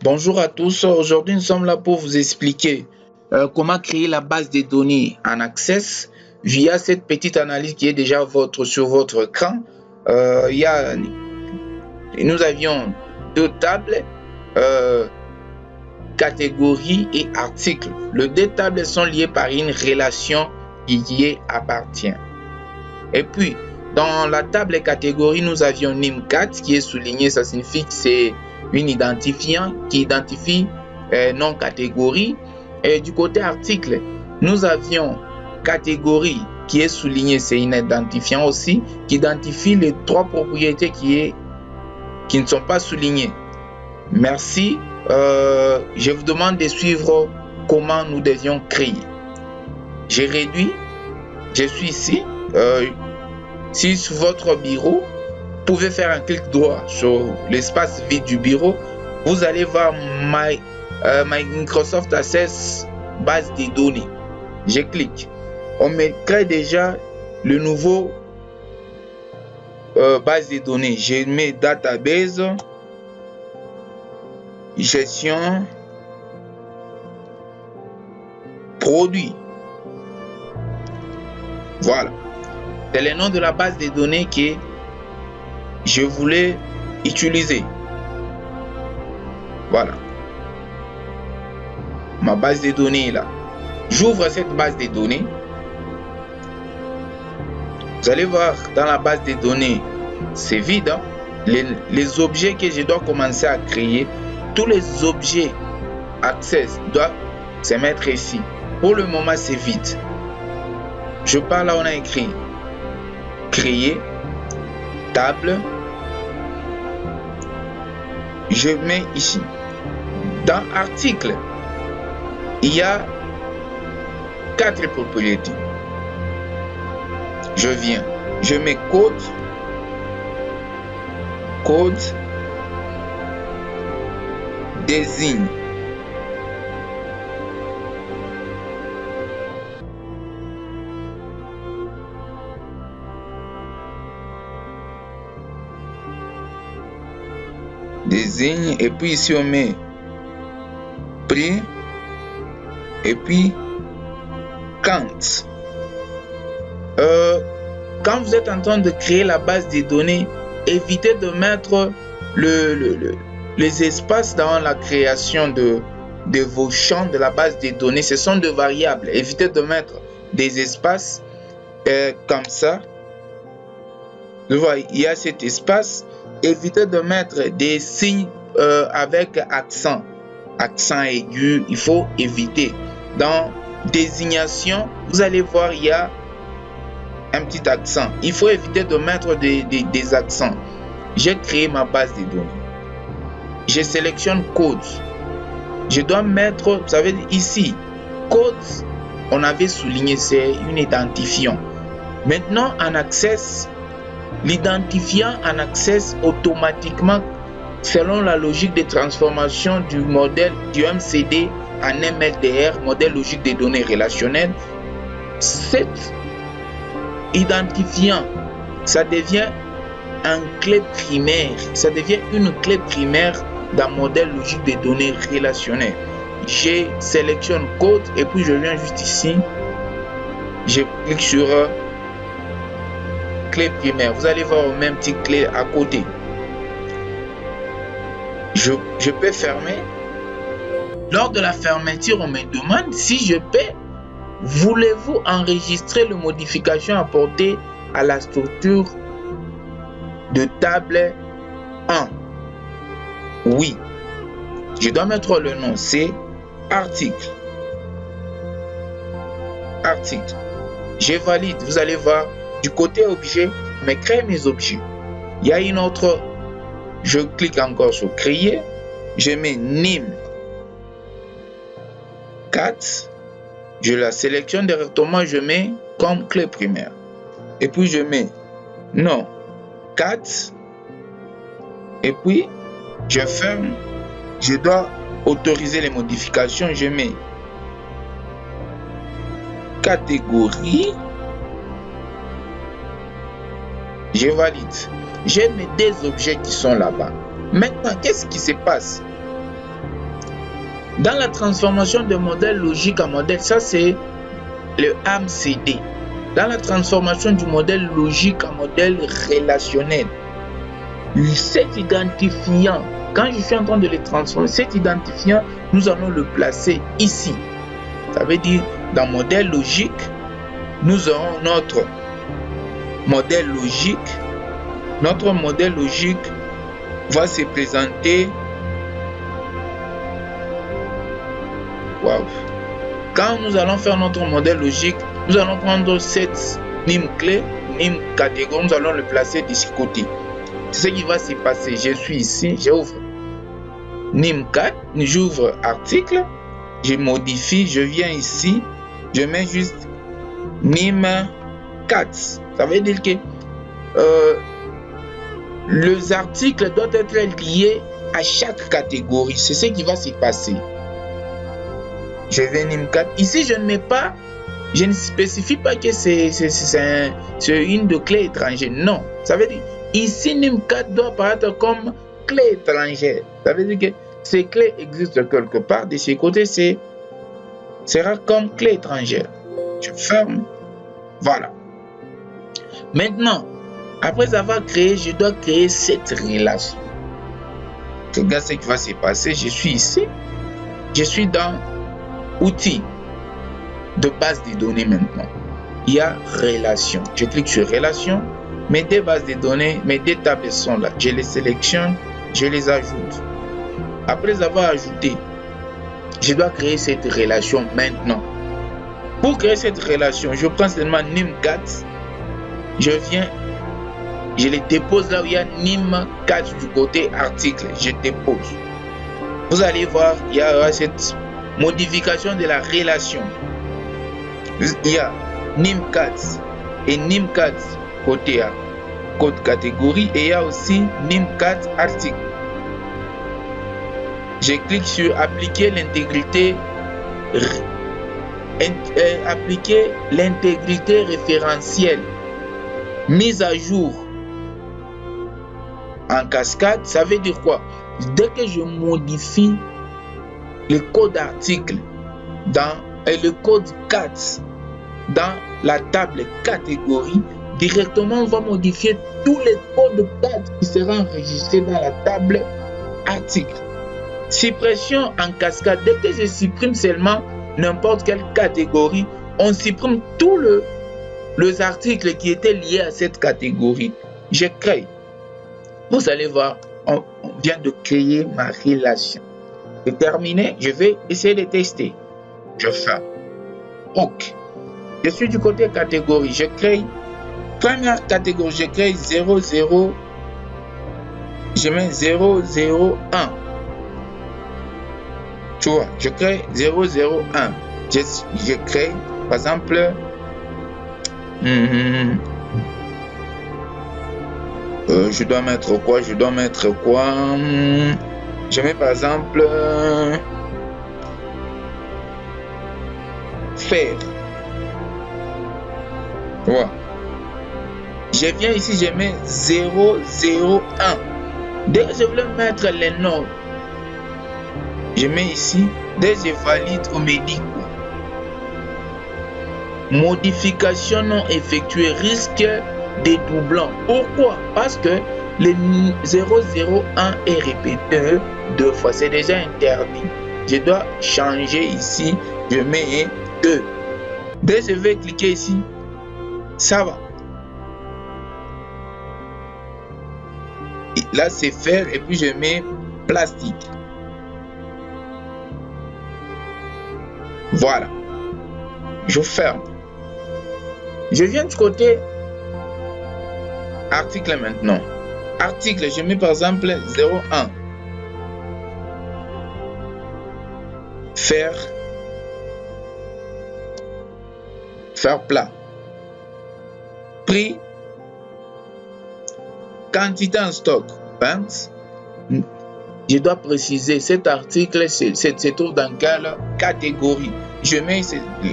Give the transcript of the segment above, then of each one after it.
Bonjour à tous. Aujourd'hui, nous sommes là pour vous expliquer comment créer la base de données en Access via cette petite analyse qui est déjà sur votre écran. Nous avions deux tables, catégories et articles. Les deux tables sont liées par une relation qui y appartient. Et puis, dans la table catégorie, nous avions NIM4 qui est souligné, ça signifie que c'est une identifiant qui identifie non catégorie. Et du côté article, nous avions catégorie qui est souligné, c'est un identifiant aussi, qui identifie les trois propriétés qui ne sont pas soulignées. Merci. Je vous demande de suivre comment nous devions créer. J'ai réduit, je suis ici. Si sur votre bureau, vous pouvez faire un clic droit sur l'espace vide du bureau. Vous allez voir My Microsoft Access base de données. Je clique. On me crée déjà le nouveau base de données. Je mets database, gestion, produit. Voilà. C'est le nom de la base de données que je voulais utiliser. Voilà. Ma base de données est là. J'ouvre cette base de données. Vous allez voir dans la base de données, c'est vide. Hein? Les objets que je dois commencer à créer, tous les objets Access doivent se mettre ici. Pour le moment, c'est vide. Je pars là, on a écrit créer, table. Je mets ici. Dans article, il y a 4 propriétés. Je viens, je mets code, désigne. Désigne, et puis ici on met prix, et puis quand. Quand vous êtes en train de créer la base de données, évitez de mettre les espaces dans la création de vos champs de la base de données. Ce sont des variables. Évitez de mettre des espaces comme ça. Vous voyez, il y a cet espace. Évitez de mettre des signes avec accent aigu. Il faut éviter. Dans désignation, vous allez voir, il y a un petit accent. Il faut éviter de mettre des accents. J'ai créé ma base de données. Je sélectionne code. Je dois mettre, vous savez, ici, code, on avait souligné, c'est un identifiant. Maintenant, en Access, l'identifiant en Access automatiquement, selon la logique de transformation du modèle du MCD en MLDR, modèle logique des données relationnelles, cet identifiant, ça devient une clé primaire. Ça devient une clé primaire d'un modèle logique des données relationnelles. Je sélectionne code et puis je viens juste ici. Je clique sur clé primaire. Vous allez voir au même petit clé à côté. Je peux fermer. Lors de la fermeture, on me demande si je peux. Voulez-vous enregistrer les modifications apportées à la structure de table 1? Oui. Je dois mettre le nom. C'est article. Article. Je valide. Vous allez voir du côté objet, mais créer mes objets. Il y a une autre. Je clique encore sur créer. Je mets NIM 4. Je la sélectionne directement, je mets comme clé primaire. Et puis je mets non 4. Et puis je ferme. Je dois autoriser les modifications. Je mets catégorie. Je valide. J'ai mes deux objets qui sont là-bas. Maintenant, qu'est-ce qui se passe? Dans la transformation de modèle logique en modèle, ça c'est le AMCD. Dans la transformation du modèle logique en modèle relationnel, cet identifiant, quand je suis en train de le transformer, cet identifiant, nous allons le placer ici. Ça veut dire, dans modèle logique, nous aurons notre modèle logique. Notre modèle logique va se présenter. Wow. Quand nous allons faire notre modèle logique, nous allons prendre cette NIM clé, NIM catégorie, nous allons le placer de ce côté. C'est ce qui va se passer. Je suis ici, j'ouvre NIM 4, j'ouvre article, je modifie, je viens ici, je mets juste NIM 4. Ça veut dire que les articles doivent être liés à chaque catégorie. C'est ce qui va se passer. Je vais NIM 4. Ici, je ne mets pas, je ne spécifie pas que c'est une de clé étrangère. Non. Ça veut dire, ici, NIM 4 doit apparaître comme clé étrangère. Ça veut dire que ces clés existent quelque part. De ce côté, sera comme clé étrangère. Je ferme. Voilà. Maintenant, après avoir créé, je dois créer cette relation. Regarde ce qui va se passer. Je suis ici. Je suis dans outils de base de données maintenant. Il y a relation. Je clique sur relation. Mes deux bases de données, mes deux tables sont là. Je les sélectionne, je les ajoute. Après avoir ajouté, je dois créer cette relation maintenant. Pour créer cette relation, je prends seulement NIM4. Je viens, je les dépose là où il y a NIM4 du côté article. Je dépose. Vous allez voir, il y aura cette modification de la relation. Il y a NIM4 et NIM4 côté A, code catégorie, et il y a aussi NIM4 article. Je clique sur appliquer l'intégrité référentielle. Mise à jour en cascade, ça veut dire quoi? Dès que je modifie le code article et le code 4 dans la table catégorie, directement on va modifier tous les codes 4 qui seront enregistrés dans la table article. Suppression en cascade, dès que je supprime seulement n'importe quelle catégorie, on supprime tous les articles qui étaient liés à cette catégorie. Je crée. Vous allez voir, on vient de créer ma relation. C'est terminé, je vais essayer de tester. Je fais OK. Je suis du côté catégorie. Je crée première catégorie. Je crée 00. Je mets 001. Tu vois, je crée 001. Je crée, par exemple, je dois mettre quoi? Je mets par exemple faire. Voilà. Je viens ici, je mets 001. Dès que je voulais mettre les noms, je mets ici, dès que je valide, on me dit quoi? Modification non effectuée, risque de doublons. Pourquoi? Parce que le 001 est répété 2 fois. C'est déjà interdit. Je dois changer ici. Je mets 2. Dès que je vais cliquer ici, ça va. Et là, c'est faire et puis je mets plastique. Voilà. Je ferme. Je viens du côté article maintenant. Article, je mets par exemple 01. Faire plat. Prix. Quantité en stock. Je dois préciser cet article se trouve dans quelle catégorie. Je mets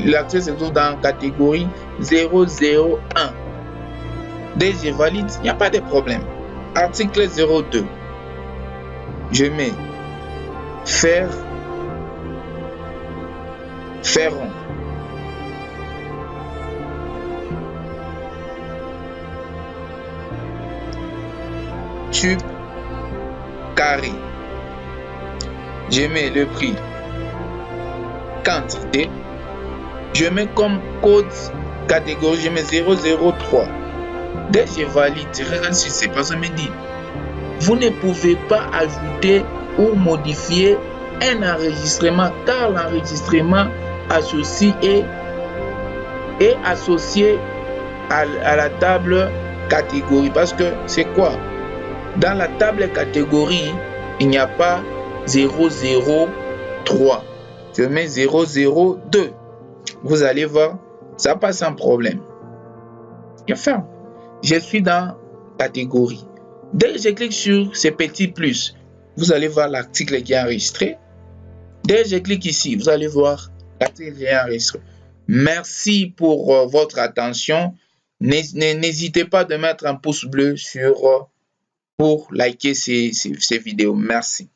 l'article se trouve dans la catégorie 001. Dès que je valide, il n'y a pas de problème. Article 02. Je mets faire ferrons. Tube carré. Je mets le prix quantité. Je mets comme code catégorie, je mets 003. Dès que je valide, regarde ce qui se passe, ça me dit vous ne pouvez pas ajouter ou modifier un enregistrement car l'enregistrement associé est associé à la table catégorie. Parce que c'est quoi? Dans la table catégorie, il n'y a pas 003. Je mets 002. Vous allez voir, ça passe sans problème. Enfin, je suis dans catégorie. Dès que je clique sur ce petit plus, vous allez voir l'article qui est enregistré. Dès que je clique ici, vous allez voir l'article qui est enregistré. Merci pour votre attention. N'hésitez pas de mettre un pouce bleu pour liker ces vidéos. Merci.